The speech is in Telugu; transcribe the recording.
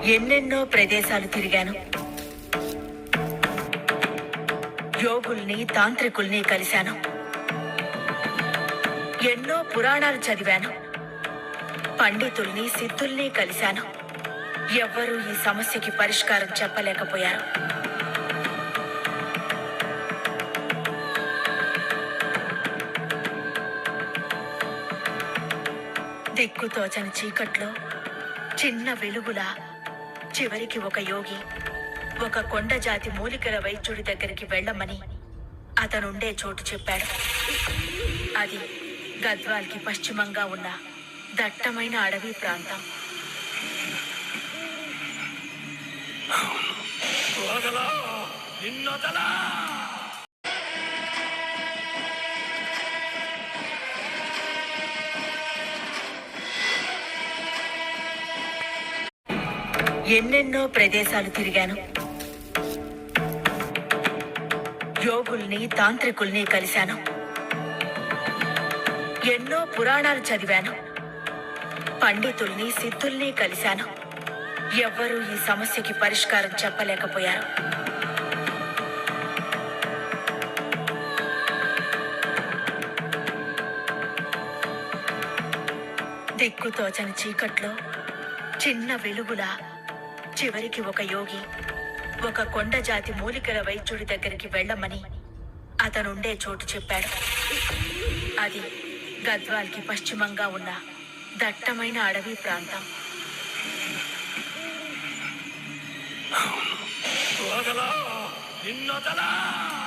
ఎన్నెన్నో ప్రదేశాలు తిరిగాను. యోగుల్ని, తాంత్రికుల్ని కలిశాను. ఎన్నో పురాణాలు చదివాను. పండితుల్ని, సిద్ధుల్ని కలిశాను. ఎవ్వరూ ఈ సమస్యకి పరిష్కారం చెప్పలేకపోయారు. దిక్కుతోచని చీకట్లో చిన్న వెలుగులా చివరికి ఒక యోగి ఒక కొండ జాతి మూలికల వైద్యుడి దగ్గరికి వెళ్ళమని అతనుండే చోటు చెప్పాడు. అది గద్వాల్కి పశ్చిమంగా ఉన్న దట్టమైన అడవి ప్రాంతం. ఎన్నెన్నో ప్రదేశాలు తిరిగాను. యోగుల్ని, తాంత్రికుల్ని కలిశాను. ఎన్నో పురాణాలు చదివాను. పండితుల్ని, సిద్ధుల్ని కలిశాను. ఎవ్వరూ ఈ సమస్యకి పరిష్కారం చెప్పలేకపోయారు. దిక్కుతోచని చీకట్లో చిన్న వెలుగులా చివరికి ఒక యోగి ఒక కొండ జాతి మూలికల వైద్యుడి దగ్గరికి వెళ్ళమని అతనుండే చోటు చెప్పాడు. అది గద్వాల్కి పశ్చిమంగా ఉన్న దట్టమైన అడవి ప్రాంతం. నిన్నొదలా